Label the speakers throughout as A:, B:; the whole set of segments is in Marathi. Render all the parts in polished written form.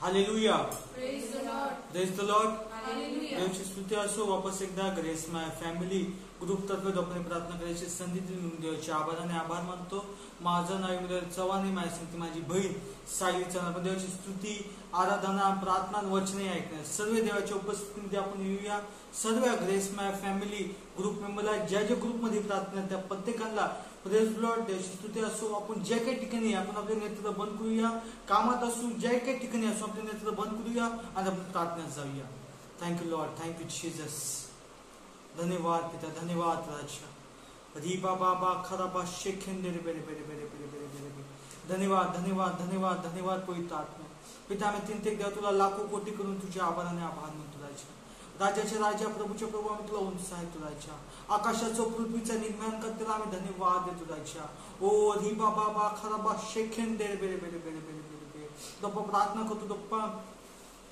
A: Hallelujah.
B: Praise the Lord.
A: Praise the Lord.
B: Hallelujah.
A: देवाची स्तुती असो. वापस एकदा ग्रेस माय फॅमिली ग्रुप तर्फे आपण प्रार्थना करायची संधी दिली. देवाचे आभार मानतो. माझं नाव विमल चव्हाण आहे. माझी संगती माझी बहीण साई चव्हाण. देवाची स्तुती, आराधना, प्रार्थना, वचने ऐकण्यास सर्व देवाच्या उपस्थितीमध्ये आपण येऊया. सर्व ग्रेस माय फॅमिली ग्रुप मेंबरला ज्या ग्रुपमध्ये प्रार्थना त्या प्रत्येकाला प्रेज द लॉर्ड. देवाची स्तुती असो. आपण ज्या काही ठिकाणी आपण आपले नेतृत्व बंद करूया. कामात असू, ज्या काही ठिकाणी असू आपले नेतृत्व बंद करूया आणि आपण प्रार्थनेत जाऊया. Thank you Lord. Thank you Jesus. धन्यवाद पिता. धन्यवाद राजा. रीबा बाबा खराबा शेखेंदे रे बेरे बेरे बेरे बेरे बेरे बेरे. धन्यवाद धन्यवाद धन्यवाद धन्यवाद पवित्र आत्मा. पिता आम्ही तीन देवा तुला लाखो कोटी करून तुझ्या आभाराने आभार मानतो राजा. राजाच्या राजा प्रभूच्या प्रभू आम्ही तुला उंच आहे तुझ्या. आकाशाचं पृथ्वीचं निर्माण करतेला आम्ही धन्यवाद देतो राजा. ओ रीबा बाबा खराबा शेखेंदे रे बेरे बेरे बेरे बेरे बेरे. दप्पा प्रार्थना करतो दप्पा.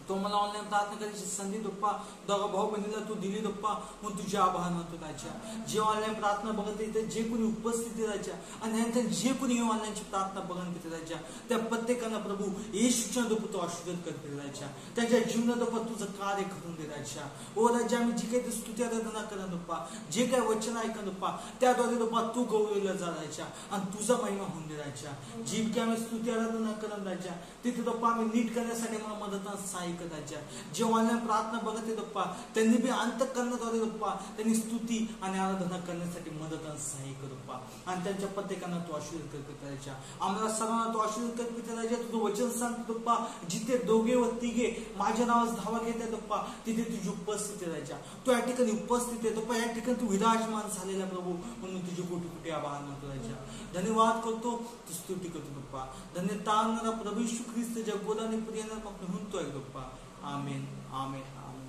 A: तो मला ऑनलाईन प्रार्थना करायची संधी दप्पा दोघा भाऊ बहिणीला तू दिली दप्पा म्हणून तुझे आभार मानतो राजा. जे ऑनलाईन प्रार्थना बघत येते, जे कोणी उपस्थित राजा आणि नंतर जे कोणी ऑनलाईनची प्रार्थना बघत येते राजा, त्या प्रत्येकाला प्रभू येशूच्या दप्पा तू आशीर्वाद करते राजा. त्यांच्या जीवनात दप्पा तुझं कार्य करून दे राजा. ओ राजा आम्ही जी काही स्तुती आराधना करा दप्पा, जे काही वचन ऐका दप्पा, त्याद्वारे दप्पा तू गौरवला जा राजा आणि तुझा महिमा होऊन दे राजा. जी की आम्ही स्तुती आराधना करा राजा तिथे दप्पा आम्ही नीट करण्यासाठी मला मदत सहाय्य राजा. जे ऑनलाईन प्रार्थना बघत आहे दप्पा त्यांनी बी अंत करण्याद्वारे दप्पा त्यांनी स्तुती आणि आराधना करण्यासाठी मदत आणि सहाय्य कर दप्पा. आणि त्यांच्या प्रत्येकांना तू आशीर्वाद करत राजा. आम्हाला सर्वांना तू आशीर्वाद करत राजा. तुझं वचन सांगतो दप्पा जिथे दोघे व तिघे माझ्या नावास धावा घेते दप्पा तिथे तुझी उपस्थिती राजा. तू या ठिकाणी उपस्थित आहे दप्पा. या ठिकाणी तू विराजमान झालेला प्रभू म्हणून तुझे कोटी कोटी आभार मानतो राजा. धन्यवाद करतो. तू स्तुती करतो दप्पा. धन्यता प्रभू येशू ख्रिस्त जगबोधाने प्रियना म्हणतोय दप्पा. Amen amen amen.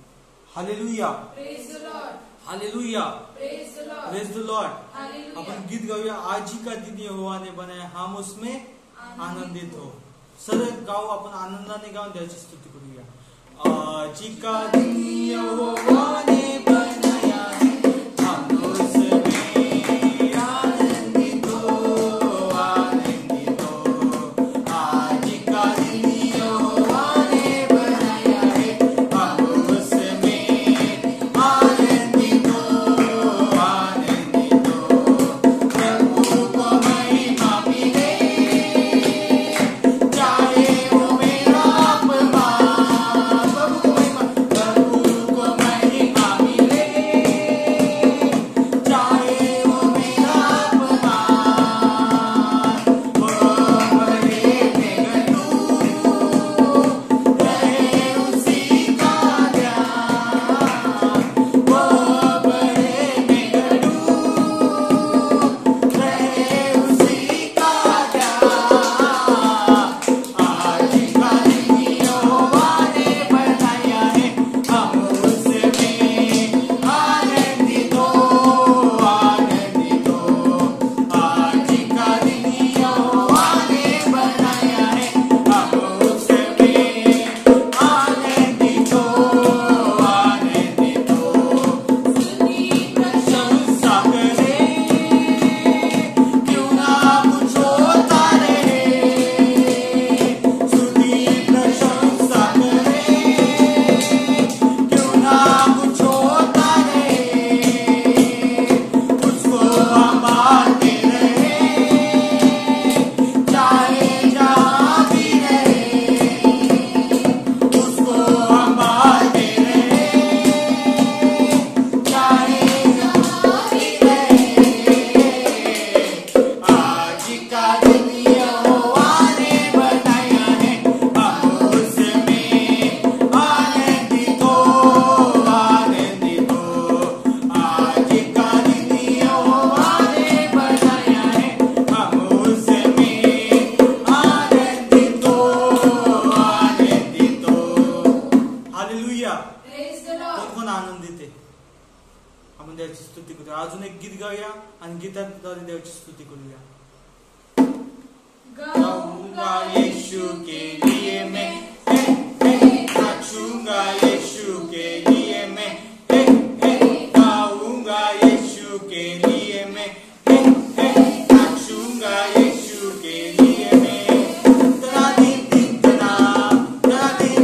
A: Hallelujah.
B: Praise the Lord.
A: Hallelujah.
B: Praise the Lord.
A: Praise the Lord.
B: Hallelujah.
A: अपन गीत गाऊया. आज ही का दिन यहोवा ने बनाया हम उसमें आनंदित हो. सर्व गाओ आपण आनंदाने गाऊन देवाची स्तुती करूया. आज ही का दिन यहोवा ने बनाया हम उसमें आनंदित हो आनंदित हो. आज ही का दिन यहोवा ने बनाया है हम उसमें आनंदित हो आनंदित हो. प्रभु को महिमा मिले चाहे वो मेरा अपमान. प्रभु को महिमा मिले चाहे वो मेरा अपमान. वो बड़े में घटूं रहे उसी का ध्यान. वो बड़े में घटूं रहे उसी का ध्यान. आज का दिन यहोवा ने बनाया है हम उसमें आनंदित हो आनंदित हो. आज का दिन यहोवा ने बनाया है हम उसमें आनंदित हो आनंदित हो. प्रशंसा करें क्यों ना कुछ होता रहे. स्तुति प्रशंसा करें क्यों ना कुछ होता रहे. उसको हम बांधते रहे चाहे जहाँ भी रहे. उसको हम बांधते रहे चाहे जहाँ भी रहे. आज का दिन यहोवा ने बनाया है हम उसमें आनंदित हो आनंदित हो. आज का दिन यहोवा ने बनाया है हम उसमें आनंदित हो आनंदित हो. हालेलुया.
B: Praise the Lord.
A: कोण कोण आनंदित आहे आपण देवाची स्तुती करूया. अजून एक गीत गाऊया आणि गीताद्वारे देवाची स्तुती करूया. गाऊंगा यीशु के लिए मैं नाचूंगा यीशु के लिए मैं गाऊंगा यीशु के लिए मैं नाचूंगा यीशु के लिए मैं. तना दिन तना तना दिन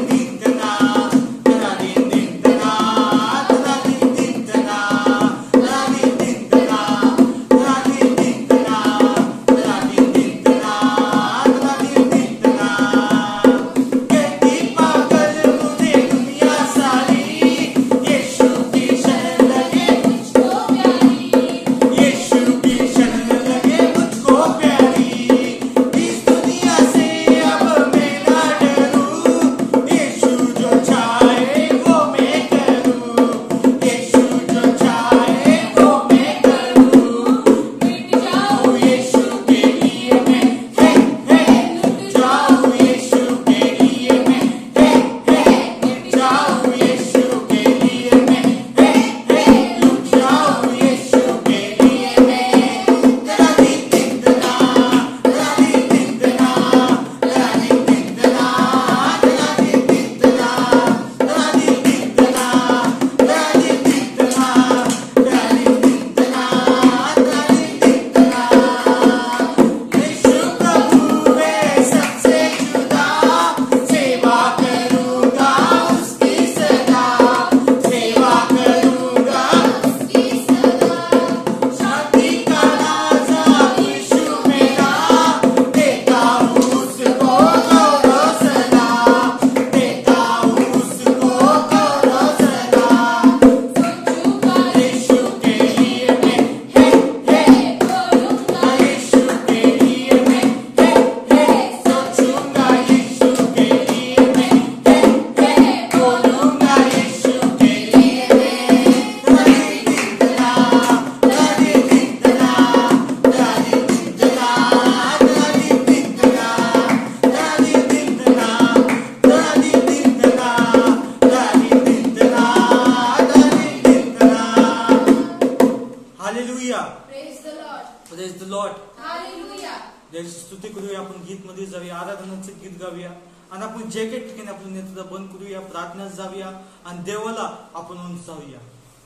A: देवाची स्तुती करूया. आपण गीत मध्ये जाऊया, आराधनाचं गीत गाऊया आणि आपण जे काही ठिकाणी आपलं नेतृत्व बंद करूया, प्रार्थनेत जाऊया आणि देवाला आपण उंचावूया.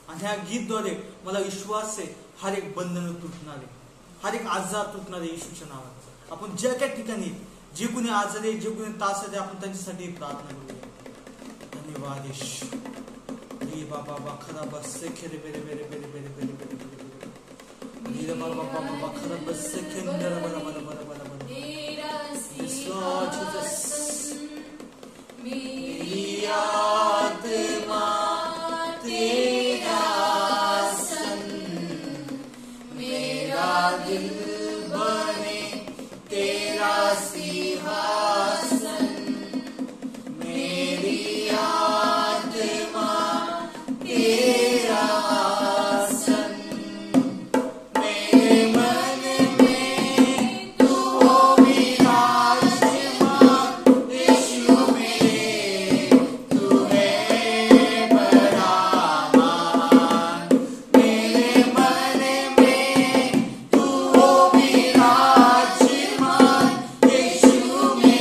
A: आणि ह्या गीतद्वारे मला विश्वास आहे हर एक बंधन तुटणार आहे, हर एक आजार तुटणार आहे येशूच्या नावात. आपण ज्या काही ठिकाणी जे कुणी आजारी आहे, जे कुणी त्रास आहे, आपण त्यांच्यासाठी प्रार्थना करूया. धन्यवाद येशू. बाबा बाखरा बस खेरे बेरे बेरे बेरे बेरे बेरे बेरे बेरे बाबा बाबा बाखरा बस खेंदर बरा बरा बरा बरा बरा. Yes Lord Jesus. मेरी आत्मा तेरा संग, मेरा दिल बने तेरा सिंहासन. मेरी आत्मा तेरा आसन, मेरे मन में तू हो विराजमान. यीशु मेरे तू है बड़ा महान. मेरे मन में तू हो विराजमान. यीशु मेरे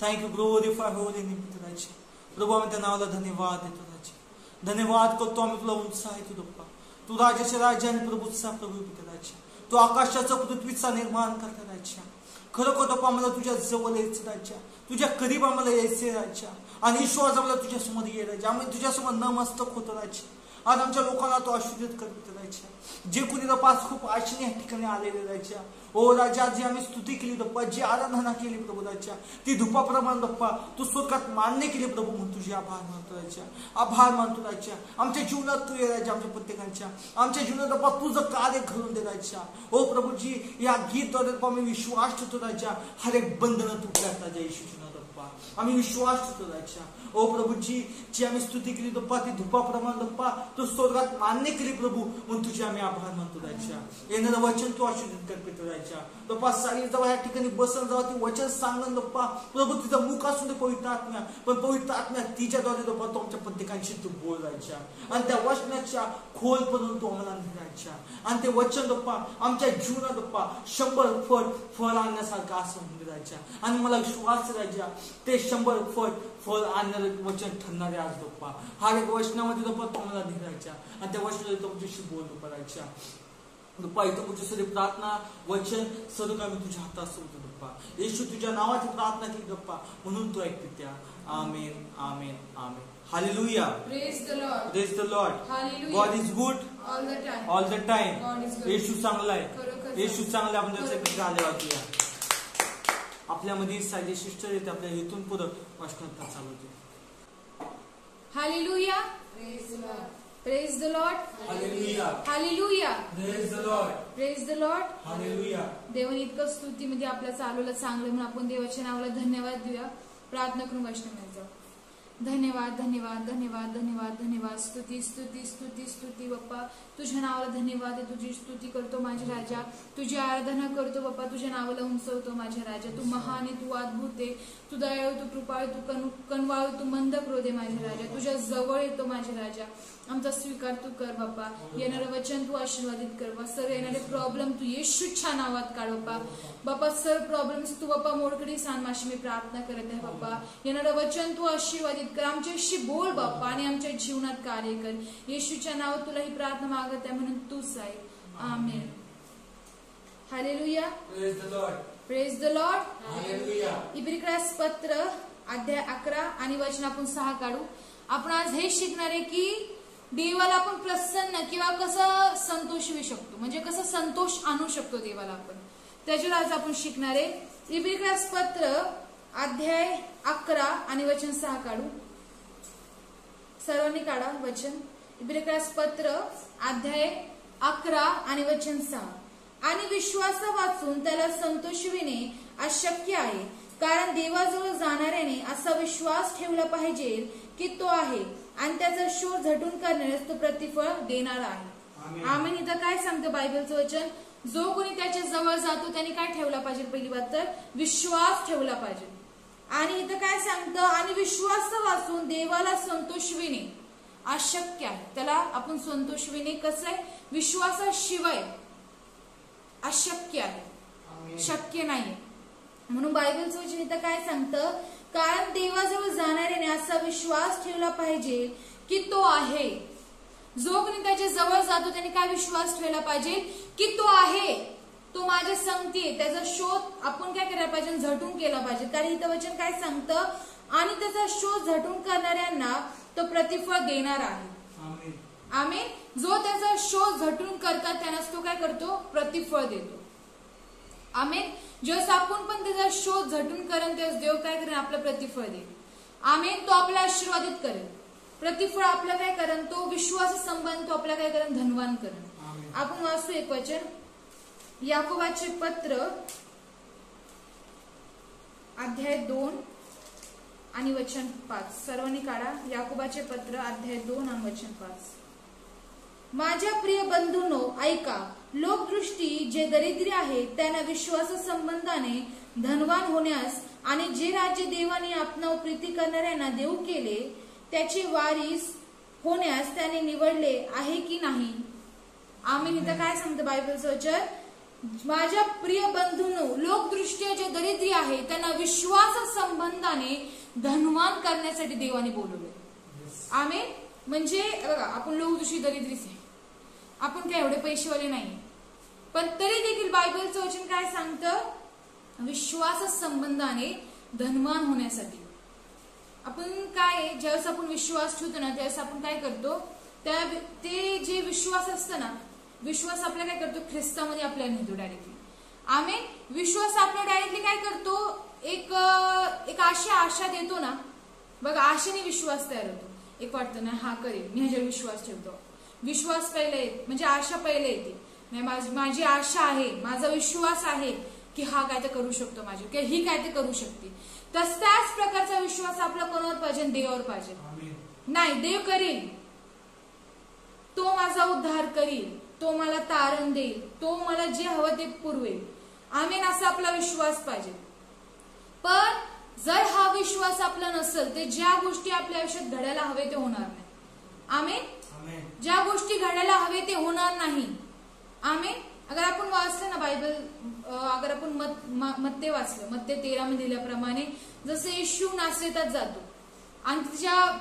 A: थँक्यू ग्लोरीफाय होली राजा. प्रभू आम्ही त्या नावाला धन्यवाद देतो राजा. धन्यवाद करतो आम्ही तुला उत्साहित बाप्पा. तू राजाचे राजा आणि प्रभूचा प्रभू राजा. तू आकाशाचा पृथ्वीचा निर्माण करता राजा. खरोखर बाप्पा आम्हाला तुझ्या जवळ यायचं राजा. तुझ्या करीब आम्हाला यायचे राजा. आणि विश्वास आम्हाला तुझ्यासमोर ये राजा. आम्ही तुझ्यासमोर नमस्तक होतो राजा. आज आमच्या लोकांना तो आशीर्वाद करतो राजा. जे कुणी पास खूप आशेने या ठिकाणी आलेले राजा. ओ राजा, जी आम्ही स्तुती केली बाप्पा, जी आराधना केली प्रभू राजा, ती धुपाप्रमाणे बाप्पा तू स्वर्गात मान्य केली प्रभू. म्हणून तुझे आभार मानतो राजा. आभार मानतो राजा. आमच्या जीवनात तू ये राजा. आमच्या प्रत्येकांच्या आमच्या जीवनात बाप्पा तुझं कार्य घडून दे राजा. ओ प्रभूजी, या गीतद्वारे बाप्पा आम्ही विश्वास ठेवतो राजा. हर एक बंधन तुटल्यात राजा येशूच्या नावात बाप्पा. आम्ही विश्वास ठेवतो राजा. ओ प्रभूजी, जी आम्ही स्तुती केली बाप्पा, ती धुपाप्रमाणे बाप्पा तू स्वर्गात मान्य केली प्रभू. म्हणून तुझे आम्ही आभार मानतो राजा. येणारं वचन तू आशीर्वाद करतो राजा. बाप्पा साई जेव्हा या ठिकाणी बसन, जेव्हा ती वचन सांगन बाप्पा प्रभू, तिचं मुख असून दे पवित्र आत्म्या, पण पवित्र आत्म्या तिच्याद्वारे बाप्पा तू आमच्या प्रत्येकांशी तू बोल राजा. आणि त्या वचनाच्या खोलपर्यंत तू आम्हाला राजा. आणि ते वचन बाप्पा आमच्या जीवनात बाप्पा 100 फळ आणण्यासारखं असं म्हणून राजा. आणि मला विश्वास राजा, ते 100 फळ आणणारे वचन ठरणारे आज बाप्पा. हर एक वचनामध्ये बाप्पा तू आम्हाला राजा. आणि त्या वचनामध्ये तुमच्याशी बोल बाप्पा राजा. बाप्पा इथं तुझ्यासाठी प्रार्थना वचन सर्व आम्ही तुझ्या हातात सोडतो बाप्पा. येशू तुझ्या नावाची प्रार्थना केली बाप्पा, म्हणून तू ऐकते त्या. आमेन amen amen. Hallelujah.
B: Praise the Lord.
A: Praise the Lord.
B: Hallelujah.
A: God is good
B: All the time.
A: all the time.
B: God is good.
A: येशू चांगला आहे.
B: खरोखर
A: येशू चांगला. आपण त्याचे
B: खरोखर.
A: झाले वाटूया. आपल्यामध्ये साजे शिष्टर येते. आपल्या इथून पुढे वाचनात चालू होते.
B: Hallelujah. Praise the Lord. Praise the Lord.
A: Hallelujah.
B: Hallelujah.
A: Praise the Lord.
B: Praise the Lord.
A: Hallelujah.
B: देवाने इतकं स्तुतीमध्ये आपल्या चालवलं चांगलं म्हणून आपण देवाच्या नावाला धन्यवाद देऊया. प्रार्थना करून वचनामध्ये जाऊ. धन्यवाद धन्यवाद धन्यवाद धन्यवाद धन्यवाद. स्तुती स्तुती स्तुती स्तुती बाप्पा. तुझ्या नावाला धन्यवाद आहे. तुझी स्तुती करतो माझे राजा. तुझी आराधना करतो बाप्पा. तुझ्या नावाला उंचवतो माझे राजा. तू महान आहे, तू अद्भुत आहे, तू दयाळू, तू कृपाळू, तू कनवाळू, तू मंद क्रोध आहे माझे राजा. तुझ्या जवळ येतो माझे राजा. आमचा स्वीकार तू कर बाप्पा. येणारं वचन तू आशीर्वादित कर बाप्पा. सर्व येणारे प्रॉब्लेम तू येशूच्या नावात काढ बाप्पा. बाप्पा सर्व प्रॉब्लेम्स तू बाप्पा मोडकडी सांग माशी मी प्रार्थना करत आहे बाप्पा. येणारं वचन तू आशीर्वादित कर. आमच्याशी बोल बाप्पा आणि आमच्या जीवनात कार्य कर. येशूच्या नावात तुला ही प्रार्थना मागत आहे म्हणून तूच आहे. Amen. Hallelujah.
A: Praise the Lord.
B: Praise the Lord.
A: Hallelujah.
B: इब्रिक्रास पत्र अध्याय 11 आणि वचन आपण 6 काढू. आपण आज हे शिकणार आहे की देवाला आपण प्रसन्न किंवा कसं संतोषवू शकतो, म्हणजे कसं संतोष आणू शकतो देवाला आपण. त्याच्यावर आज आपण शिकणार आहे. इब्रिक्रास पत्र अध्याय 11 आणि वचन 6 काढू. सर्वांनी काढा वचन. इब्रिक्रास पत्र अध्याय 11 आणि वचन 6. आणि विश्वास वाचून त्याला संतोषविणे अशक्य आहे, कारण देवाजवळ जाणाऱ्याने असा विश्वास ठेवला पाहिजे की तो आहे आणि त्याचा शोध झटून करण्यास तो प्रतिफळ देणार आहे. आमेन. इथं काय सांगतं बायबलचं वचन? जो कोणी त्याच्या जवळ जातो त्याने काय ठेवला पाहिजे? पहिली बात तर विश्वास ठेवला पाहिजे. आणि इथं काय सांगतं? आणि विश्वास वाचून देवाला संतोषविणे अशक्य आहे. त्याला आपण संतोषविणे कसं आहे? विश्वासाशिवाय अशक्य आहे, शक्य नाही. म्हणून बायबलचं वचन इथं काय सांगतं? कारण देवाजवळ जाणाऱ्याने असा विश्वास ठेवला पाहिजे की तो आहे. जो कोणी त्याच्या जवळ जातो त्याने काय विश्वास ठेवला पाहिजे? की तो आहे, तो माझ्या संगतीये. त्याचा शोध आपण काय करायला पाहिजे? झटून केला पाहिजे. कारण इथं वचन काय सांगतं? आणि त्याचा शोध झटून करणाऱ्यांना तो प्रतिफळ देणार आहे. आमेन. जो त्याचा शोध झटून करतात त्यांनाच तो काय करतो? प्रतिफळ देतो. आमेन. जस आपण पण त्याचा शोध झटून करेन तेच देव काय करेन? आपलं प्रतिफळ देईल. आमेन. तो आपला आशीर्वादित करेल. प्रतिफळ आपलं काय करेन? तो विश्वास संबंध तो आपला काय करेन? धनवान करेन. आपण वाचू एक वचन. याकोबाचे पत्र अध्याय 2 आणि वचन 5. सर्वांनी काढा. याकोबाचे पत्र अध्याय 2 आणि वचन 5. माझ्या प्रिय बंधूंनो ऐका. लोकदृष्टी जे दरिद्री आहेत त्यांना विश्वास संबंधाने धनवान होण्यास आणि जे राज्य देवाने आपणावर प्रीती करणाऱ्यांना देऊ केले त्याचे वारीस होण्यास त्याने निवडले आहे की नाही. आम्ही इथं काय सांगतो बायबलचं वचन? माझ्या प्रिय बंधूंनो, लोकदृष्ट्या जे दरिद्री आहे त्यांना विश्वास संबंधाने धनवान करण्यासाठी देवाने बोलवले. आमेन. म्हणजे बघा, आपण लोकदृष्टी दरिद्रीच आहे, आपण काय एवढे पैसेवाले नाही, पण तरी देखील बायबलचं वचन काय सांगतं, विश्वास संबंधाने धनवान होण्यासाठी. आपण काय, ज्यावेळेस आपण विश्वास ठेवतो ना, त्यावेळेस आपण काय करतो, ते जे विश्वास असतं ना, विश्वास आपल्या काय करतो, ख्रिस्तामध्ये आपल्याला नेतो डायरेक्टली. आमेन. विश्वास आपल्या डायरेक्टली काय करतो, एक आशा देतो ना. बघा, आशेने विश्वास तयार होतो. एक वाटतं ना, हा करेल, मी ह्याच्यावर विश्वास ठेवतो. विश्वास पहिले येते, म्हणजे आशा पहिले येते. नाही, माझी आशा आहे, माझा विश्वास आहे की हा काय ते करू शकतो माझे, किंवा ही काय ते करू शकते. त्याच प्रकारचा विश्वास आपला कोणावर पाहिजे, देवावर पाहिजे. नाही, देव करेल, तो माझा उद्धार करील, तो मला तारण देईल, तो मला जे हवं ते पुरवेल. आमेन. असा आपला विश्वास पाहिजे. पण जर हा विश्वास आपला नसेल, तर ज्या गोष्टी आपल्या आयुष्यात घडायला हवे ते होणार नाही. आमेन. ज्या गोष्टी घडायला हवे ते होणार नाही. आमेन. अगर आपण वाचलं ना बायबल, अगर आपण मत्ते वाचलं, मत्ते 13 मध्ये दिल्याप्रमाणे, जसं येशू नासरेतात जातो आणि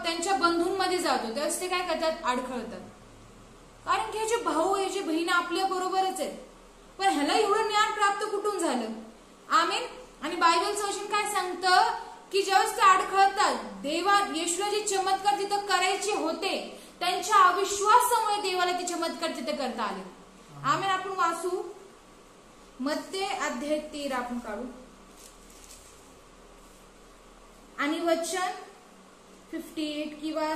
B: त्यांच्या बंधूंमध्ये जातो, त्यावेळेस ते काय करतात, अडखळतात. कारण की ह्याचे भाऊ, ह्याचे बहीण आपल्या बरोबरच आहेत, पण ह्याला एवढं ज्ञान प्राप्त कुठून झालं. आमेन. आणि बायबलचं वचन काय सांगतं की ज्यावेळेस ते अडखळतात, येशूला जे चमत्कार तिथं करायचे होते, त्यांच्या अविश्वासामुळे देवाला ते चमत्कार तिथे करता आले. आमेन. आपण वाचू मत्ते अध्याय 13, आपण काढू आणि वचन 58 किंवा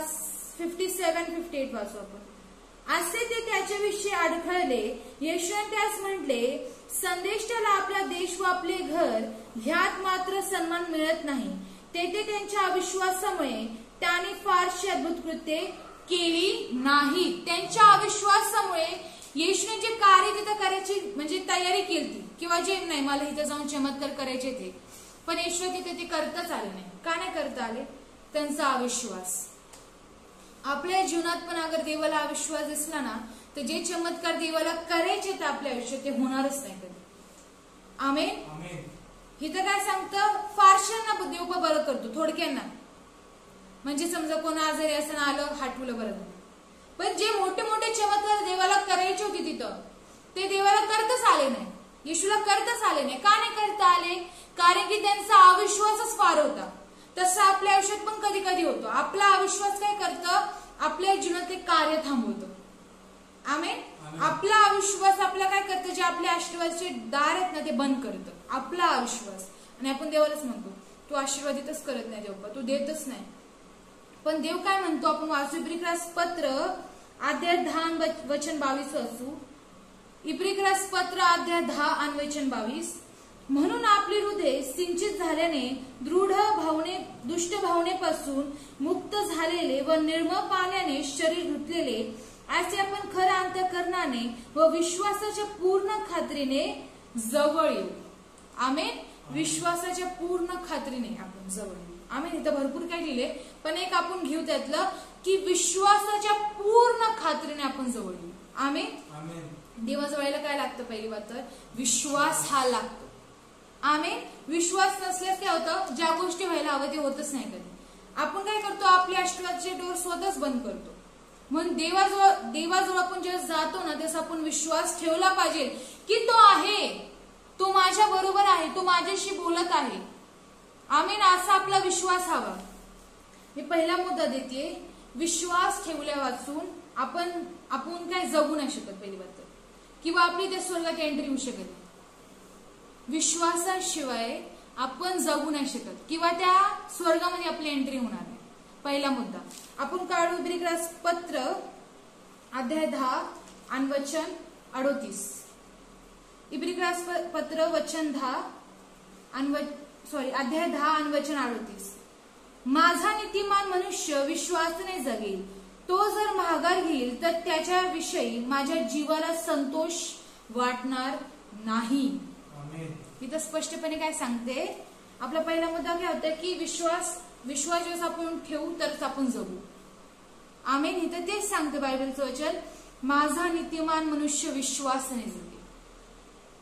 B: 57-58 वाचू आपण. असे ते त्याच्याविषयी अडखळले. येशूने त्यास म्हटले, संदेश त्याला आपला देश व आपले घर ह्यात मात्र सन्मान मिळत नाही. तेथे त्यांच्या अविश्वासामुळे त्याने फारशी अद्भुत कृत्ये केली नाही. त्यांच्या अविश्वासामुळे येशूने जे कार्य तिथं करायची म्हणजे तयारी केली, किंवा जे नाही मला इथं जाऊन चमत्कार करायचे ते, पण येशू तिथे ते करताच आले नाही. का नाही करता आले? त्यांचा अविश्वास. आपल्या जीवनात पण अगर देवाला अविश्वास दिसला ना, तर जे चमत्कार देवाला करायचे ते आपल्या आयुष्यात ते होणारच नाही कधी. आमेन. इथं काय सांगतं, फारशांना देव बरं करतो, थोडक्यांना. म्हणजे समजा कोण आजारी असताना आलं, हाटवलं बरं. पण जे मोठे मोठे चमत्कार देवाला करायचे होते तिथं, ते देवाला करताच आले नाही, येशूला करताच आले नाही. का नाही करता आले? कारण की त्यांचा अविश्वासच फार होता. तसं आपल्या आयुष्यात पण कधी कधी होतो. आपला अविश्वास काय करतं, आपल्या जीवनात एक कार्य थांबवतो. आमेन. आपला अविश्वास आपला काय करतं, जे आपल्या आशीर्वादाचे दार आहेत ना ते बंद करतं. आपला अविश्वास. आणि आपण देवालाच म्हणतो, तू आशीर्वादितच करत नाही देवा, तू देतच नाही. पण देव काय म्हणतो, आपण वाचू इब्रिक्रास पत्र अध्याय 10 वचन 22 वाचू. इब्रिक्रास पत्र अध्याय 10 आणि वचन 22. म्हणून आपले हृदय सिंचित झाल्याने, दुष्ट भावनेपासून मुक्त झालेले व निर्मळ पाण्याने शरीर धुतलेले, असे आपण खऱ्या अंतःकरणाने व विश्वासाच्या पूर्ण खात्रीने जवळ येऊ. आमेन. विश्वासाच्या पूर्ण खात्रीने आपण जवळ येऊ. आमेन. इथं भरपूर काय लिहिले, पण एक आपण घेऊ त्यातलं की विश्वासाच्या पूर्ण खात्रीने आपण जवळ येऊ. आमेन. देवाजवळला काय लागतं, पहिली बात तर विश्वास हा लागतो. आमेन. विश्वास नसल्यास काय होतं, ज्या गोष्टी व्हायला हवं ते होतच नाही कधी. आपण काय करतो, आपल्या आशीर्वादाचे डोर स्वतःच बंद करतो. म्हणून देवाजवळ आपण जेव्हा जातो ना, त्याचा आपण विश्वास ठेवला पाहिजे की तो आहे, तो माझ्या बरोबर आहे, तो माझ्याशी बोलत आहे. आमेन. असा आपला विश्वास हवा. मी पहिला मुद्दा देते, विश्वास ठेवल्या वाचून आपण काय जगू नाही शकत पहिली बात, किंवा आपली त्या स्वर्गात एंट्री होऊ शकत नाही. विश्वासाशिवाय आपण जगू नाही शकत, किंवा त्या स्वर्गामध्ये आपली एंट्री होणार नाही. पहिला मुद्दा आपण काढू इब्रिक्रास पत्र अध्याय 10 आणि वचन 38. इब्रिक्रास पत्र वचन 10 आणि अध्याय 10 आणि वचन 38. माझा नीतिमान मनुष्य विश्वासाने जगेल, तो जर माघार घेईल तर त्याच्याविषयी माझ्या जीवाला संतोष वाटणार नाही. इथं स्पष्टपणे काय सांगते, आपला पहिला मुद्दा काय होता की विश्वास जेव्हा आपण ठेवू तरच आपण जगू. आमेन. इथं तेच सांगते बायबलचं वचन, माझा नीतिमान मनुष्य विश्वासाने जगेल.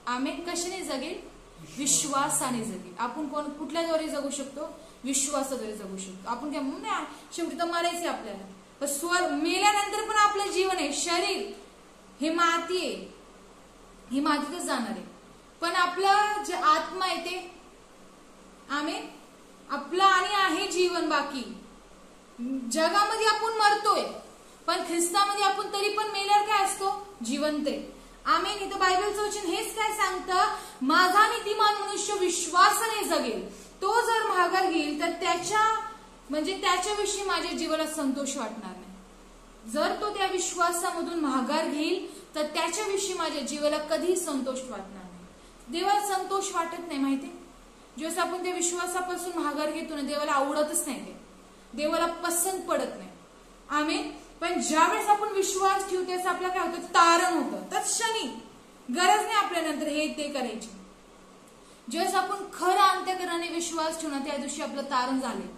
B: आमेन. कशाने जगेल? विश्वासाने जगेल. आपण कुठल्याद्वारे जगू शकतो? विश्वासाद्वारे जगू शकतो. आपण काय म्हणून नाही शेवटी तर मरायचे आपल्याला, पण मेल्यानंतर पण आपलं जीवन आहे, शरीर हे माती आहे, ही मातीतच जाणार आहे. पण आपलं जे आत्मा आहे ते आमेन आपलं आणि आहे जीवन. बाकी जगामध्ये आपण मरतोय, पण ख्रिस्तामध्ये आपण तरी पण मेल्यावर काय असतो? जिवंत आहे. आमेन. इथं बायबलचं वचन हेच काय सांगतं? माझा नीतिमान मनुष्य विश्वासाने जगेल. तो जर माघार घेईल तर त्याच्याविषयी माझ्या जीवाला संतोष वाटणार नाही. जर तो त्या विश्वासामधून माघार घेईल तर त्याच्याविषयी माझ्या जीवाला कधीही संतोष वाटणार नाही. देवाला संतोष वाटत नाही माहिती. जेव्हा आपण त्या विश्वासापासून माघार घेतो ना, देवाला आवडतच नाही, ते देवाला पसंत पडत नाही. आमेन. पण ज्यावेळेस आपण विश्वास ठेवू त्याचं आपलं काय होतं? तारण होतं. तत्क्षणी गरज नाही आपल्यानंतर हे ते करायची. ज्यावेळेस आपण खरं अंतःकरणाने विश्वास ठेवू ना, त्या दिवशी आपलं तारण झाले.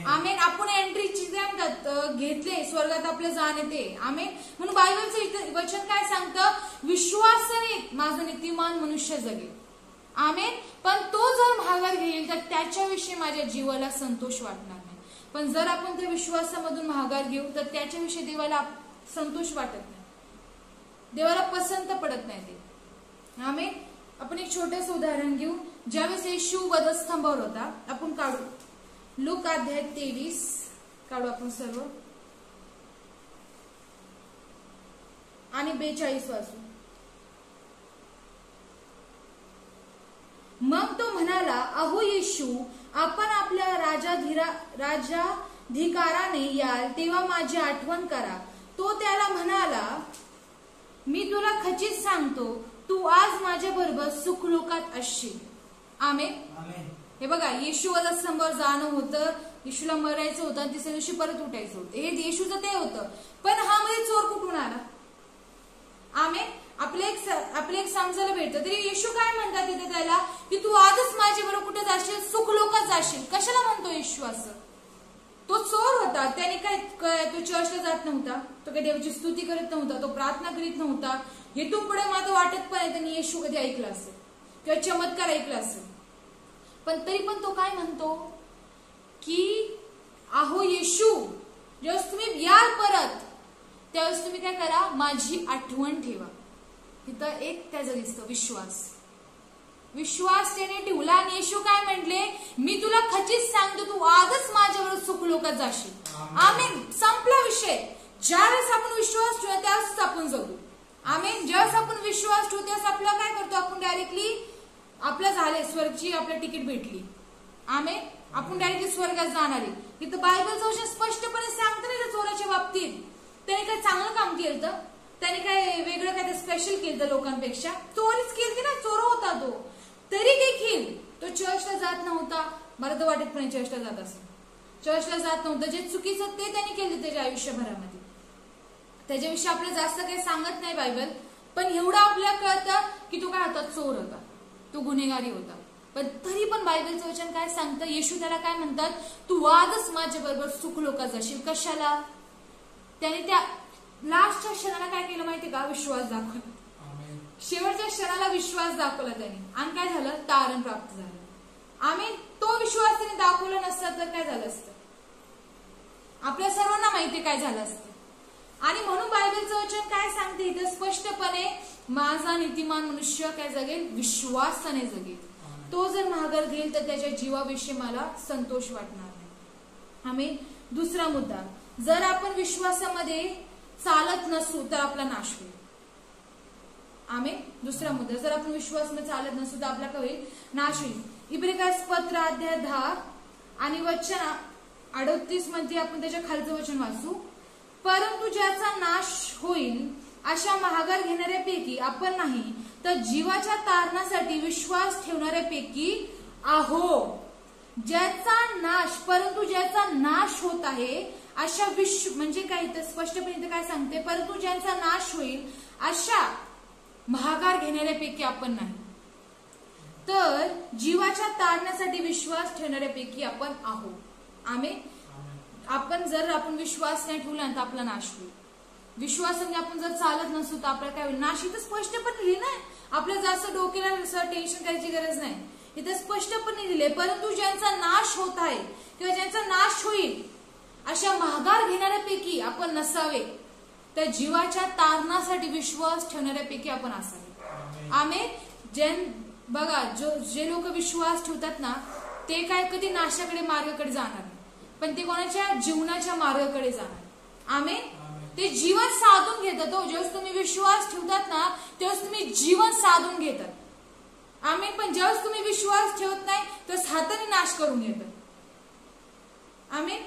B: आमेन. आपण एंट्रीची घेतले स्वर्गात आपलं जाण येते. आमेन. म्हणून बायबलचं वचन काय सांगतं? विश्वासाने माझा नीतिमान मनुष्य जगेल. आमेन. पण तो जर माघार घेईल तर त्याच्याविषयी माझ्या जीवाला संतोष वाटणार नाही. पण जर आपण त्या विश्वासामधून माघार घेऊ तर त्याच्याविषयी देवाला संतोष वाटत नाही, देवाला पसंत पडत नाही ते. आमेन. आपण एक छोटंसं उदाहरण घेऊ. ज्यावेळेस येशू वधस्तंभावर होता, आपण काढू लूक अध्याय 23 काढू आपण सर्व आणि 42 वाचू. मग तो म्हणाला, अहो येशू, आपण आपल्या राजाधिकाराने याल तेव्हा माझी आठवण करा. तो त्याला म्हणाला, मी तुला खचित सांगतो, तू आज माझ्या बरोबर सुखलोकात असशील. आमेन. हे बघा, येशू वधस्तंभावर जाणं होतं, येशूला मरायचं होतं, तिसऱ्या दिवशी परत उठायचं होतं, हे येशूचं ते होतं. पण हा मध्ये चोर कुठून आला? आमेन. आपले एक समजायला भेटतं. तरी येशू काय म्हणतात तिथे त्याला, की तू आजच माझ्या बरोबर कुठे जाशील? सुखलोकात जाशील. कशाला म्हणतो येशू असं? तो चोर होता, त्याने काय तो चर्चला जात नव्हता, तो काही देवाची स्तुती करत नव्हता, तो प्रार्थना करीत नव्हता. हे तू पुढे मला वाटत पण त्यांनी येशू कधी ऐकलं असेल किंवा चमत्कार ऐकला असेल. पण तरी पण तो काय म्हणतो की अहो येशू, जेव्हा तुम्ही याल परत त्यावेळेस तुम्ही काय करा? माझी आठवण ठेवा. तिथं एक त्याचा दिसतो विश्वास त्याने ठेवला. आणि येशू काय म्हटले? मी तुला खचित सांगतो, तू आजच माझ्याबरोबर सुखलोकात जाशील. आमेन. संपला विषय. ज्यावेळेस आपण विश्वास ठेवू त्यावेळेस आपण जगू. आमेन. ज्यावेळेस आपण विश्वास ठेवू त्यावेळेस आपला काय करतो? आपण डायरेक्टली आपलं झाले स्वर्गची आपल्या तिकीट भेटली. आमेन. आपण डायरेक्टली स्वर्गात जाणार आहे. तिथं बायबलचं वचन स्पष्टपणे सांगतं ना चोराच्या बाबतीत. त्याने काय चांगलं काम केलं? त्याने काय वेगळं काय स्पेशल केलं लोकांपेक्षा? चोरीच केली ना, चोर होता तो. तरी देखील तो चर्चला जात नव्हता. मला तर वाटत पण चर्चला जात असेल. चर्चला जात नव्हतं. जे चुकीचं ते त्याने केलं त्याच्या आयुष्यभरामध्ये. त्याच्याविषयी आपल्याला जास्त काही सांगत नाही बायबल, पण एवढं आपल्याला कळतं की तो काय होता? चोर होता, तो गुन्हेगारी होता. पण तरी पण बायबलचं वचन काय सांगतं? येशू त्याला काय म्हणतात? तू आजच माझ्या बरोबर सुखलोकात जाशील. कशाला? त्याने त्या लास्टच्या क्षणाला काय केलं माहितीये का? विश्वास दाखवला. शेवटच्या क्षणाला विश्वास दाखवला त्याने, आणि काय झालं? तारण प्राप्त झालं. आम्ही तो विश्वास त्याने दाखवला नसता तर काय झालं असतं? आपल्या सर्वांना माहिती काय झालं असतं. आणि म्हणून बायबलचं वचन काय सांगते इथं स्पष्टपणे, माझा नीतिमान मनुष्य काय जगेल? विश्वासाने जगेल. तो जर माघार घेईल तर त्याच्या जीवाविषयी मला संतोष वाटणार नाही. आम्ही दुसरा मुद्दा, जर आपण विश्वासामध्ये चालत नसू तर आपला नाश होईल. आम्ही दुसरा मुद्दा, जर आपण विश्वासामध्ये चालत नसू तर आपला काय होईल? नाश होईल. इब्रिकास पत्र अध्याय 10 आणि वचन 38 मध्ये आपण त्याच्या खालचं वचन वाचू. परंतु ज्याचा नाश होईल अशा माघार घेणाऱ्यापैकी आपण नाही, तर जीवाच्या तारणासाठी विश्वास ठेवणाऱ्यापैकी आहो. परंतु ज्याचा नाश होत आहे अशा म्हणजे काय? तर स्पष्टपणे काय सांगते? परंतु ज्यांचा नाश होईल अशा माघार घेणाऱ्यापैकी आपण नाही, तर जीवाच्या तारणासाठी विश्वास ठेवणाऱ्यापैकी आपण आहोत. आम्ही आपण जर विश्वास नाही ठेवला तर आपला नाश होईल. विश्वासाने आपण जर चालत नसू तर आपल्याला काय होईल? नाश इथं स्पष्टपणे लिहिले नाही, आपल्याला जास्त डोक्याला टेन्शन करायची गरज नाही. इथं स्पष्टपणे लिहिले, परंतु ज्यांचा नाश होत आहे किंवा ज्यांचा नाश होईल अशा महागार घेणाऱ्यापैकी आपण नसावे, त्या जीवाच्या तारणासाठी विश्वास ठेवणाऱ्यापैकी आपण असावे. आमेन. बघा, जे लोक विश्वास ठेवतात ना ते काय कधी नाशाकडे मार्गाकडे जाणार नाही, पण ते कोणाच्या जीवनाच्या मार्गाकडे जाणार. आमेन. ते जीवन साधून घेतात. जेव्हा तुम्ही विश्वास ठेवतात ना तेव्हा तुम्ही जीवन साधून घेतात. आमेन. पण जेव्हा तुम्ही विश्वास ठेवत नाही तर हाताने नाश करून घेतात. आमेन.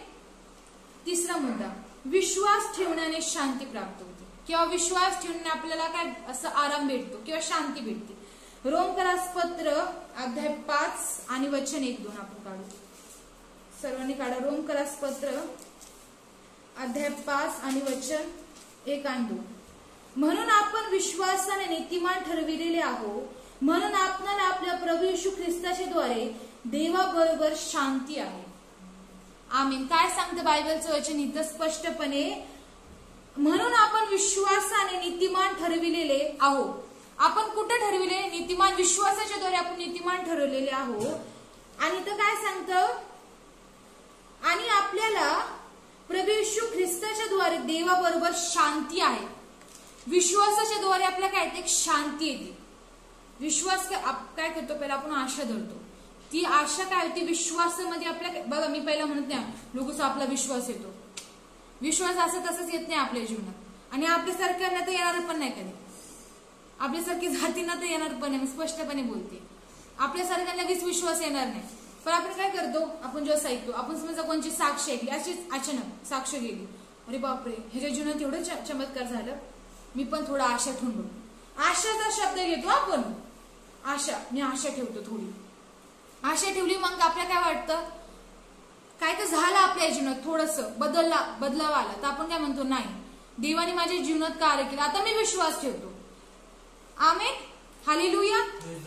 B: तिसरा मुद्दा, विश्वास ठेवण्याने शांती प्राप्त होते किंवा विश्वास ठेवण्याने आपल्याला काय असं आराम भेटतो किंवा शांती भेटते. रोमकरास पत्र अध्याय 5 आणि वचन 1-2 आपण काढू. सर्वांनी काढा. रोमकरास पत्र अध्याय 5 आणि वचन 1 आणि 2. म्हणून आपण विश्वासाने नीतिमान ठरविलेले आहोत, म्हणून आपल्याला आपल्या प्रभू येशू ख्रिस्ताच्या द्वारे देवाबरोबर शांती आहे. आमीन. काय सांगतं बायबलचं वचन इथं स्पष्टपणे? म्हणून आपण विश्वासाने नीतिमान ठरविलेले आहोत. आपण कुठे ठरविले? नीतिमान. विश्वासाच्या द्वारे आपण नीतिमान ठरवलेले आहोत. आणि इथं काय सांगतं? आणि आपल्याला प्रभू येशू ख्रिस्ताच्या द्वारे देवाबरोबर शांती आहे. विश्वासाच्या द्वारे आपल्याला काय एक शांती येते. विश्वास काय करतो? पहिला आपण आशा धरतो. ती आशा काय होती? विश्वासामध्ये आपल्या, बघा मी पहिला म्हणत नाही लोकचा आपला विश्वास येतो. विश्वास असं तसंच येत नाही आपल्या जीवनात, आणि आपल्यासारख्यांना तर येणार पण नाही कधी. आपल्यासारखी जातींना तर येणार पण नाही. मी स्पष्टपणे बोलते, आपल्यासारख्यांना लगेच विश्वास येणार नाही. पण आपण काय करतो? आपण जेव्हा ऐकतो, आपण समजा कोणची साक्ष ऐकली, अशीच अचानक साक्ष गेली, अरे बापरे ह्याच्या जीवनात एवढं चमत्कार झालं, मी पण थोडा आशा ठेवून बघतो. आशाचा शब्द घेतो आपण. आशा, मी आशा ठेवतो, थोडी आशा ठेवली, मग आपल्याला काय वाटतं? काय तर झालं आपल्या जीवनात, थोडंसं बदलाव आला, तर आपण काय म्हणतो? नाही, देवाने माझ्या जीवनात कार्य केलं, आता मी विश्वास ठेवतो. आमेन. हालेलुया.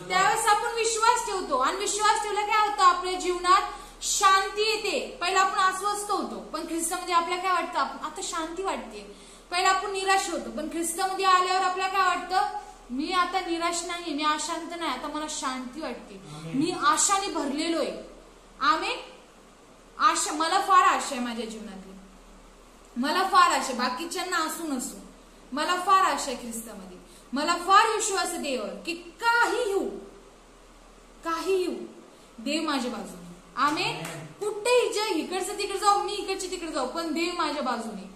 B: त्यावेळेस आपण विश्वास ठेवतो, आणि विश्वास ठेवला काय होतं? आपल्या जीवनात शांती येते. पहिला आपण अस्वस्थ होतो, पण ख्रिस्तामध्ये आपल्याला काय वाटतं? आता शांती वाटते. पहिला आपण निराश होतो, पण ख्रिस्तामध्ये आल्यावर आपल्याला काय वाटतं? मी आता निराश नाही, मी अशांत नाही, आता मला शांती वाटते, मी आशाने भरलेलो आहे. आमेन. आशा, मला फार आशा आहे माझ्या जीवनातली, मला फार आशा, बाकीच्यांना असू नसू, मला फार आशा आहे ख्रिस्तामध्ये. मला फार विश्वास आहे देवावर की काही येऊ देव माझ्या बाजूने. आमेन. कुठेही जे इकडचं तिकडे जाऊ, मी इकडची तिकडे जाऊ, पण देव माझ्या बाजूने.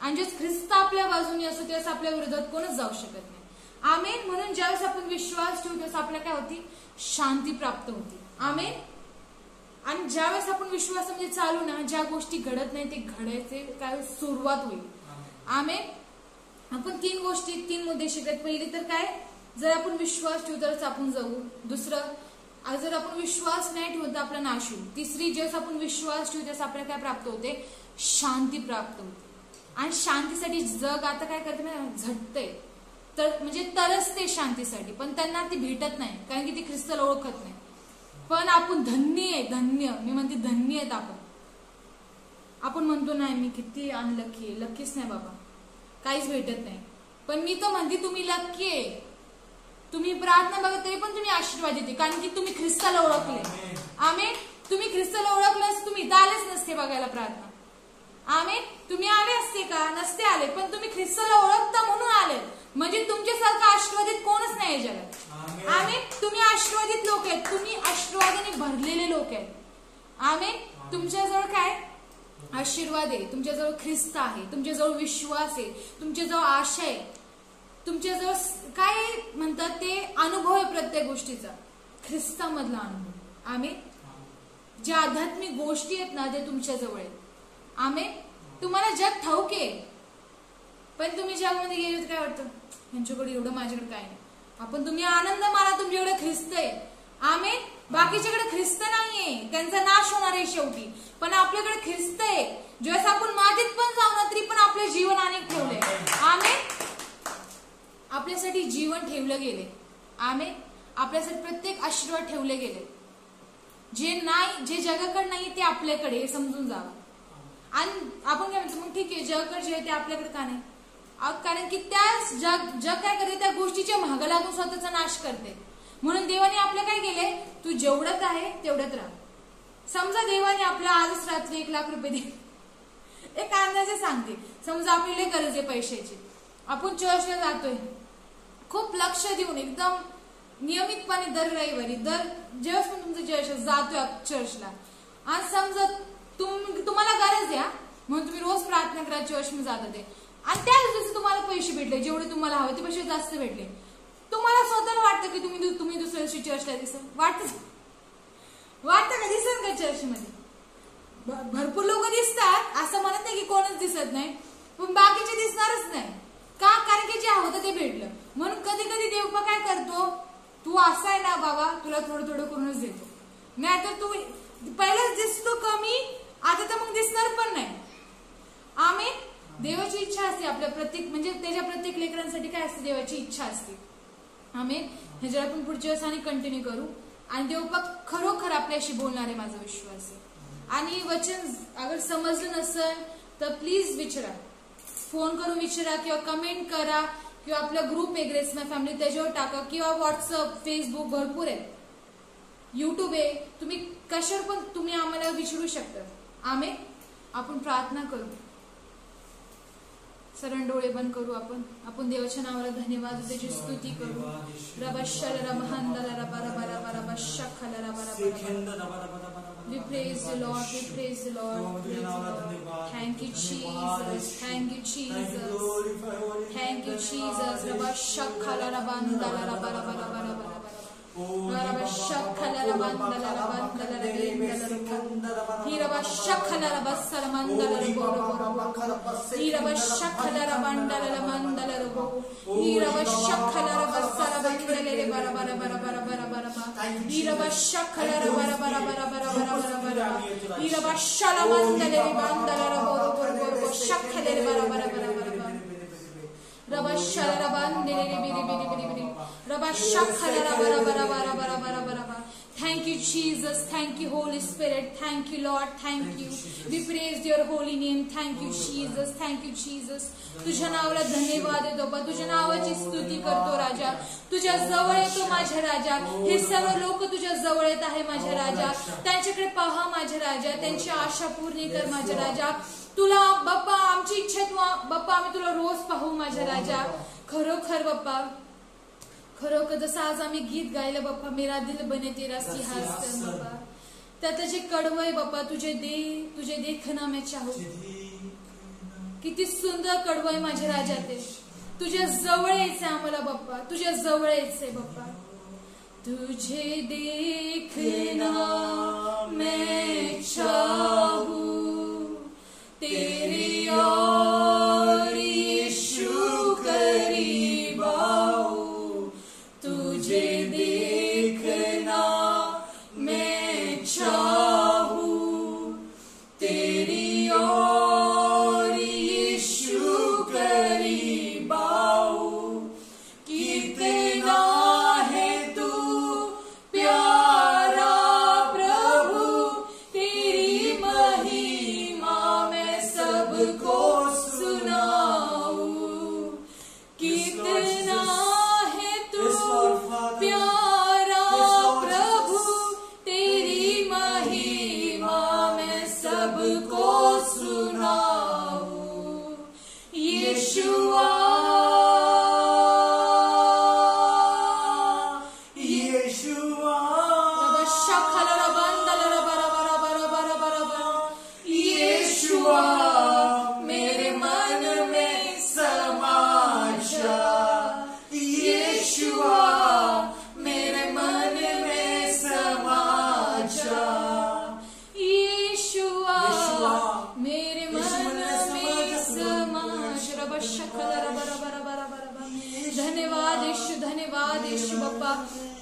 B: आणि जे ख्रिस्त आपल्या बाजूने असतो त्यावेळेस आपल्या विरोधात कोणच जाऊ शकत नाही. आमेन. म्हणून ज्यावेळेस आपण विश्वास ठेवतो त्यावेळेस आपल्याला काय होती? शांती प्राप्त होती. आमेन. आणि ज्यावेळेस आपण विश्वासामध्ये चालू ना, ज्या गोष्टी घडत नाही ते घडायचे काय सुरुवात होईल. आमेन. आपण 3 मुद्दे शिकत. पहिली तर काय? जर आपण विश्वास ठेवू तरच आपण जाऊ. दुसरं, जर आपण विश्वास नाही ठेवू तर आपला नाश होईल. तिसरी, जेव्हा आपण विश्वास ठेवू त्यास आपल्याला काय प्राप्त होते? शांती प्राप्त होते. आणि शांतीसाठी जग आता काय करते? झटते, तर म्हणजे तरसते शांतीसाठी, पण त्यांना ती भेटत नाही, कारण की ती ख्रिस्ताला ओळखत नाही. पण आपण धन्य आहे, धन्य, मी म्हणते धन्य आहेत आपण म्हणतो नाही मी किती अनलकी आहे. लकीच नाही बाबा, काहीच भेटत नाही. पण मी तर म्हणते तुम्ही लकी आहे. तुम्ही प्रार्थना बघा तरी पण तुम्ही आशीर्वाद देते, कारण की तुम्ही ख्रिस्ताला ओळखले. आमेन. तुम्ही ख्रिस्ताला ओळखलं तुम्ही इथं आलेच नसते बघायला प्रार्थना. आमेन. तुम्ही आले असते का? नसते आले, पण तुम्ही ख्रिस्ताला ओळखता म्हणून आले. म्हणजे तुमच्यासारखं आशीर्वादित कोणच नाही जगात. आमेन. तुम्ही आशीर्वादित लोक आहेत, तुम्ही आशीर्वादाने भरलेले लोक आहेत. आमेन. तुमच्याजवळ काय आशीर्वाद आहे? तुमच्याजवळ ख्रिस्त आहे, तुमच्याजवळ विश्वास आहे, तुमच्याजवळ आशा आहे, तुमच्याजवळ काय म्हणतात ते अनुभव आहे प्रत्येक गोष्टीचा, ख्रिस्तामधला अनुभव. आमेन. ज्या आध्यात्मिक गोष्टी आहेत ना ते तुमच्याजवळ आहेत. आमेन. तुम्हाला जग ठाऊक आहे, पण तुम्ही जगामध्ये गेले काय वाटतं? यांच्याकडे एवढं, माझ्याकडे काय नाही. आपण तुम्ही आनंद माना, तुमच्याकडे ख्रिस्त आहे. आमेन. बाकीच्याकडे ख्रिस्त नाहीये, त्यांचा नाश होणार आहे शेवटी, पण आपल्याकडे ख्रिस्त आहे. जेव्हा आपण मातीत पण जाऊ ना तरी पण आपलं जीवन अनेक ठेवलंय. आमेन. आपल्यासाठी जीवन ठेवलं गेले. आमेन. आपल्यासाठी प्रत्येक आशीर्वाद ठेवले गेले. जे जगाकडे नाही ते आपल्याकडे, समजून जावं. आणि आपण काय म्हणतो? मग ठीक आहे, जगाकडे जे आहे ते आपल्याकडे का नाही? कारण की त्या जग काय करते, त्या गोष्टीच्या महाग लागून स्वतःचा नाश करते. म्हणून देवाने आपलं काय केलंय, तू जेवढ्यात आहे तेवढ्यात राहा. समजा देवाने आपल्या आजच रात्री 1 लाख रुपये दिले, एक अंदाजे सांगते, समजा आपल्याला गरज आहे पैशाची, आपण चर्चला जातोय, खूप लक्ष देऊन एकदम नियमितपणे दर रविवारी जेव्हा पण तुमचं चर्च जातोय चर्चला, आणि समजा तुम्हाला गरज आहे म्हणून तुम्ही रोज प्रार्थना करा, चर्च मध्ये जात होते, आणि त्याच दिवशी तुम्हाला पैसे भेटले, जेवढे तुम्हाला हवे ते पैसे जास्त भेटले, तुम्हाला स्वतःला वाटतं की तुम्ही दुसऱ्या दिवशी चर्चला दिसल, वाटतं का दिसल का चर्चमध्ये? भरपूर लोक दिसतात, असं म्हणत नाही की कोणच दिसत नाही, पण बाकीचे दिसणारच नाही का, कारण की जे होतं ते भेटलं. म्हणून कधी कधी देव काय करतो, तू असा आहे ना बाबा, तुला थोडं थोडं करूनच देतो, नाही तर तू पहिलाच दिसतो कमी, आता तर मग दिसणार पण नाही. आमेन. देवाची इच्छा असते आपल्या प्रत्येक, म्हणजे त्याच्या प्रत्येक लेकरांसाठी काय असते, देवाची इच्छा असते. आमेन. ह्याच्यावर आपण पुढच्या वेळेस कंटिन्यू करू, आणि देवबाप खरोखर आपल्याशी बोलणार आहे, माझा विश्वास आहे. आणि वचन अगर समजलं नसेल तर प्लीज विचारा, फोन करून विचारा, किंवा कमेंट करा, किंवा आपला ग्रुप आहे ग्रेस माय फॅमिली त्याच्यावर टाका, किंवा व्हॉट्सअप, फेसबुक भरपूर आहे, युट्यूब आहे, तुम्ही कशावर पण तुम्ही आम्हाला विचारू शकता. आमेन. आपण प्रार्थना करू, सरळ डोळे बंद करू. आपण देवाच्या नावाला धन्यवाद, त्याची स्तुती करू. We praise the Lord, we praise the Lord, praise the Lord. Thank you Jesus, thank you Jesus, thank you Jesus. Rabba shakhala rabanda la rabba rabba rabba rabba rabba shakhala rabanda la rabanda la rabenda la rabba. He rabba shakhala rabba salamanda la rabba. He rabba shakhala rabanda la rabanda la rabba. He rabba shakhala rabba salamanda la rabba rabba rabba rabba rabba rabba. He rabba shakhala rabba rabba rabba rabba rabba rabba. He rabba shalamanda la rabanda la rabba rabba shakhala rabba rabba rabba rabba. Rabba shalarabande biri biri biri biri. Rabba shakhala rabba rabba rabba rabba rabba rabba rabba. Thank you Jesus, thank you Holy Spirit, thank you Lord, thank you. We praise your holy name. Thank you Jesus, thank you Jesus. तुझ्या नावाला धन्यवाद देतो बा, तुझ्या नावाची स्तुती करतो राजा. तुझ्या जवळ येतो माझ्या राजा. हे सर्व लोक तुझ्या जवळ येत आहे माझ्या राजा. त्यांच्याकडे पहा माझ्या राजा, त्यांची आशा पूर्ण कर माझ्या राजा. तुला बाप्पा आमची इच्छा तू बाप्पा, आम्ही तुला रोज पाहू माझ्या राजा. खरोखर बाप्पा, खरोखर जसं आज आम्ही गीत गायलं बाप्पा, मेरा दिल बने तेरा सिंहासन बाप्पा, त्यात जे कडवं आहे बाप्पा, तुझे देखना मैं चाहू, किती सुंदर कडवं आहे माझ्या राजा. ते तुझ्या जवळ यायचंय आम्हाला बाप्पा, तुझ्या जवळ यायचंय बाप्पा. तुझे देखना मैं चाहू, तेरी और यीशु करीब आऊं. तुझे देखना मैं चाहूं, तेरी और यीशु करीब आऊं. कितना है तू प्यारा प्रभु, तेरी महिमा मैं सबको सुनाऊं. कितना है तू प्यारा प्रभु, तेरी महिमा मैं सबको सुनाऊं. यीशुआ मेरे मन में समा जा. यीशुआ मेरे मन में समा जा. यीशुआ मेरे मन में समा जा. धन्यवाद यीशु, धन्यवाद यीशु बाप्पा.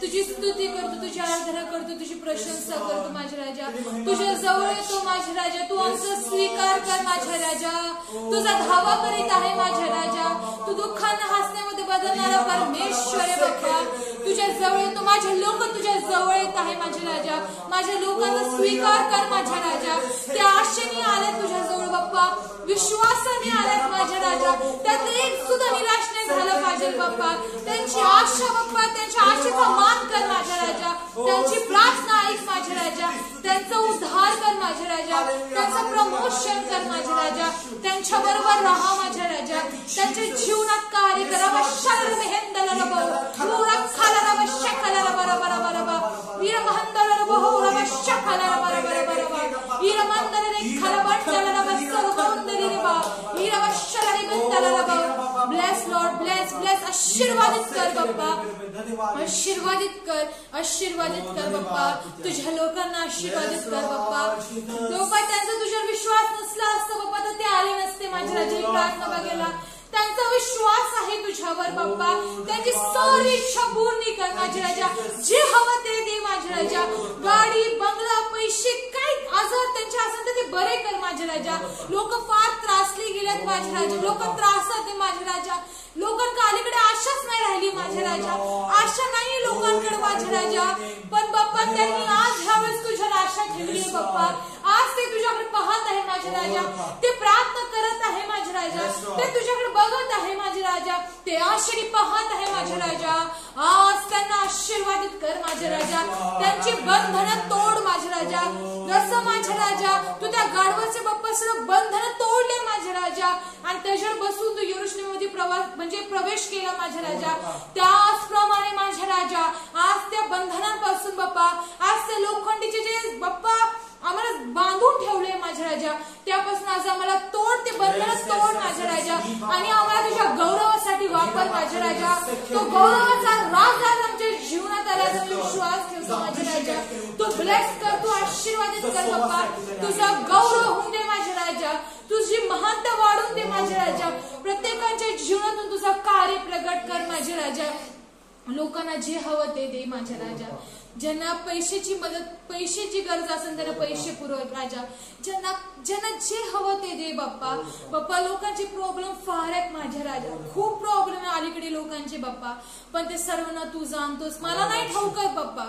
B: तुझी स्तुती करतो, तुझी आराधना करतो, तुझी प्रशंसा करतो माझ्या राजा. तुझ्या जवळ येतो माझ्या राजा. तू आमचा स्वीकार कर माझ्या राजा. तुझा धावा करीत आहे माझ्या राजा. तू दुःखांना हसण्यामध्ये बदलणारा परमेश्वर आहे बाप्पा. तुझ्या जवळ येतो. माझे लोक तुझ्या जवळ येत आहे माझ्या राजा. माझ्या लोकांचा स्वीकार कर माझ्या राजा. त्या आशेने आल्यात तुझ्या जवळ बाप्पा, विश्वासाने आल्यात माझ्या राजा. राजा. त्यातलं एक सुद्धा निराश नाही झालं पाहिजे बाप्पा. त्यांची आशा बाप्पा, त्यांच्या आशेचा मान कर माझ्या राजा. त्यांची प्रार्थना ऐक माझ्या राजा. त्यांचा उद्धार कर माझ्या राजा. त्यांचं प्रमोशन कर माझ्या राजा. त्यांच्या बरोबर राहा माझ्या राजा. त्यांच्या जीवनात कार्य करा. Bless Lord, bless bless. आशीर्वादित कर बाप्पा, आशीर्वादित कर बाप्पा. तुझ्या लोकांना आशीर्वादित कर बाप्पा. बाप्पा त्यांचा तुझ्यावर विश्वास नसला असता बाप्पा तर ते आले नसते माझ्या राजा ही प्रार्थना बघायला. त्यांचा विश्वास आहे तुझ्यावर बाप्पा. त्यांची सर्व इच्छा पूर्ण कर माझ्या राजा. जे हवं ते दे माझ्या राजा. गाडी, बंगला, पैसे, काय आजार त्यांचे असेल तर ते बरे कर माझ्या राजा. लोक फार त्रासले गेलेत माझ्या राजा. लोक त्रासात आहे माझ्या राजा. लोकांना अलीकडे आशाच नाही राहिली माझ्या राजा. आशा नाही लोकांकडे माझ्या राजा. पण बाप्पा त्यांनी आज ह्यावेळेस तुझ्यावर आशा ठेवली आहे बाप्पा. आज ते तुझ्याकडे पाहत आहे माझ्या राजा. ते प्रार्थना करत आहे माझ्या राजा. ते तुझ्याकडे बघत आहे माझे राजा. ते आशेने पाहत आहे माझ्या राजा. आज त्यांना आशीर्वादित कर माझ्या राजा. त्यांची बंधनं तोड माझ्या राजा. जसं माझ्या राजा तू त्या गाढवाचे बाप्पा सर्व बंधनं तोडले माझ्या राजा आणि त्याच्यावर बसून तू यरूशलेममध्ये प्रवेश केला माझ्या राजा. त्याचप्रमाणे माझ्या राजा आज त्या बंधनांपासून बाप्पा, आज त्या लोखंडीचे जे बाप्पा आम्हाला बांधून ठेवले माझ्या राजा, त्यापासून आज आम्हाला तोड, ते बंधन तोड माझ्या राजा. आणि आम्हाला तुझ्या गौरवासाठी वापर माझ्या राजा. तो गौरवाचा राज आज आमच्या जीवनात आला. विश्वास ठेवतो माझ्या राजा. तू ब्लेस कर, तू आशीर्वादित कर बाप्पा. तुझा गौरव होऊन दे माझ्या राजा. तुझी महानता वाढून दे माझ्या राजा. प्रत्येकाच्या जीवनातून तुझा कार्य प्रगट कर माझ्या राजा. लोकांना जे हवं ते दे माझ्या राजा. ज्यांना पैशाची मदत, पैशाची गरज असेल त्यांना पैसे पुरव राजा. ज्यांना जे हवं ते दे बाप्पा. बाप्पा लोकांचे प्रॉब्लेम फार आहेत माझ्या राजा. खूप प्रॉब्लेम आहे अलीकडे लोकांचे बाप्पा. पण ते सर्वांना तू जाणतोस. मला नाही ठाऊक आहे बाप्पा.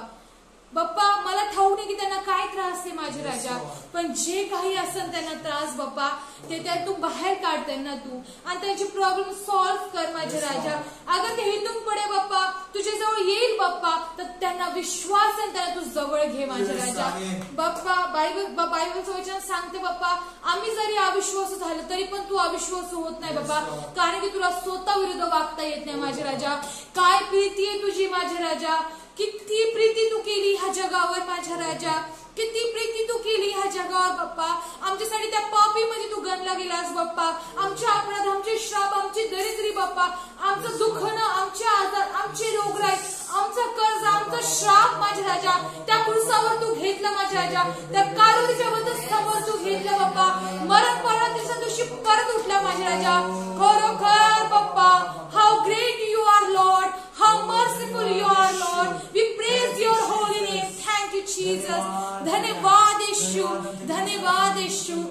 B: बाप्पा मला ठाऊक नाही की त्यांना काय त्रास आहे माझ्या राजा. पण जे काही असेल त्यांना त्रास बाप्पा ते त्यातून बाहेर काढ त्यांना तू. आणि त्यांची प्रॉब्लेम सॉल्व्ह कर माझ्या राजा. अगर ते इथून पुढे बाप्पा तुझ्या जवळ येईल बाप्पा तर त्यांना विश्वास आहे, त्यांना तू जवळ घे माझ्या राजा. बाप्पा बायबलचं वचन सांगते बाप्पा आम्ही जरी अविश्वासू झालं तरी पण तू अविश्वासू होत नाही बाप्पा. कारण की तुला स्वतः विरुद्ध वागता येत नाही माझ्या राजा. काय प्रीती आहे तुझी माझ्या राजा. किती प्रीती तू केली ह्या जगावर माझ्या राजा. किती प्रीती तू केली ह्या जगावर बाप्पा. आमच्यासाठी त्या पापीमध्ये तू गणला गेलास बाप्पा. आमचे अपराध, आमचे श्राप, आमची दरिद्री बाप्पा, आमचं दुःखनं, आमचे आजार, आमचे रोगराई, आमचं कर्ज, आमचं श्राप माझ्या राजा त्या क्रूसावर तू घेतला माझ्या राजा. त्या कालवरीच्या वधस्थानावर तू घेतला बाप्पा. मरण पडला तिसऱ्या दिवशी परत उठला माझ्या राजा. खरोखर बाप्पा how great you are Lord. How merciful you are, Lord. We praise your holy name. Thank you, Jesus. धन्यवाद येशू, धन्यवाद येशू,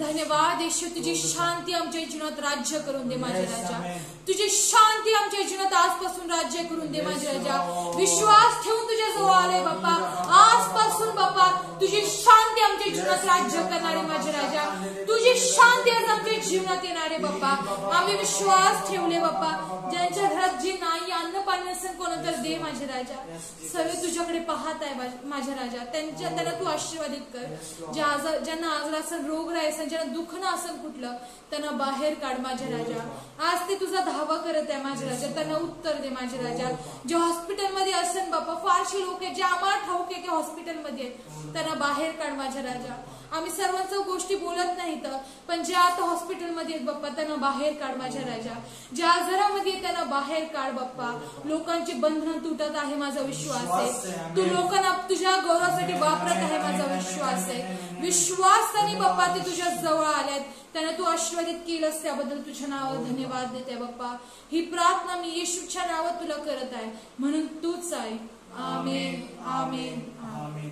B: धन्यवाद येशू. तुझी शांती आमच्या जीवनात राज्य करून दे माझ्या राजा. तुझी शांती आमच्या जीवनात आजपासून राज्य करून दे माझ्या राजा. विश्वास ठेवून तुझ्या जवळ आले बाप्पा. आजपासून बाप्पा तुझी शांती आमच्या जीवनात राज्य करणारे माझ्या राजा. तुझी शांती आज आमच्या जीवनात येणारे बाप्पा. आम्ही विश्वास ठेवले बाप्पा. ज्यांच्या घरात जे नाही अन्न पाणी नसेल कोणा तर दे माझे राजा. सर्व तुझ्याकडे पाहत आहे माझ्या राजा. त्यांना तू आशीर्वादित कर. ज्यांना आजार असेल, रोगराई असेल, ज्यांना दुःख न असेल कुठलं त्यांना बाहेर काढ माझ्या राजा. आज ते तुझा धावा करत आहे माझ्या राजा. त्यांना उत्तर दे माझ्या राजा. जे हॉस्पिटलमध्ये असेल बाप्पा, फारशी लोक आहेत जे आम्हाला ठाऊक आहे ते हॉस्पिटलमध्ये आहेत, त्यांना बाहेर काढ माझ्या राजा. आम्ही सर्वांच्या गोष्टी बोलत नाहीत पण जे आता हॉस्पिटलमध्ये आहेत बाप्पा त्यांना बाहेर काढ माझ्या राजा. ज्या आजारामध्ये त्यांना बाहेर काढ बाप्पा. लोकांची बंधनं तुटत आहे माझा विश्वास आहे. तू लोकांना तुझ्या गौरवासाठी वापरत आहे माझा विश्वास आहे. विश्वासाने बाप्पा ते तुझ्या जवळ आलेत. त्यांना तू आशीर्वादित केलंस त्याबद्दल तुझ्या नावावर धन्यवाद देते बाप्पा. ही प्रार्थना मी येशूच्या नावात तुला करत आहे म्हणून तूच आहे. Amen, amen, amen.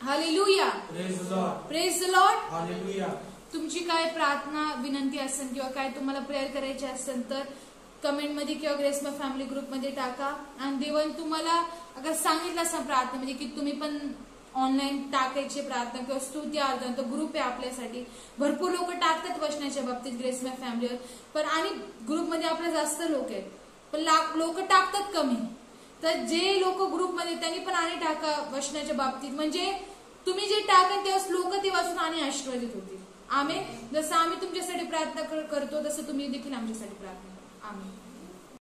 B: Hallelujah. Praise the Lord. Hallelujah. तुमची काय प्रार्थना विनंती असेल किंवा काय तुम्हाला प्रेयर करायची असेल तर कमेंटमध्ये किंवा ग्रेस माय फॅमिली ग्रुपमध्ये टाका. आणि देवाने तुम्हाला अगर सांगितलं असं प्रार्थनेमध्ये की तुम्ही पण ऑनलाईन टाकायची प्रार्थना किंवा स्तुती आराधना, तो ग्रुप आहे आपल्यासाठी. भरपूर लोक टाकतात वचनाची वचनाच्या बाबतीत ग्रेस माय फॅमिलीवर, पण आणि ग्रुपमध्ये आपले जास्त लोक आहेत पण लोक टाकतात कमी, तर जे लोक ग्रुपमध्ये त्यांनी पण आणि टाका वचनाच्या बाबतीत, म्हणजे तुम्ही जे टाकेल तेव्हा लोक ते वाचून आणि आशीर्वादित होतील. आमेन. जसं आम्ही तुमच्यासाठी प्रार्थना करतो तसं तुम्ही देखील आमच्यासाठी प्रार्थना करा. आमेन.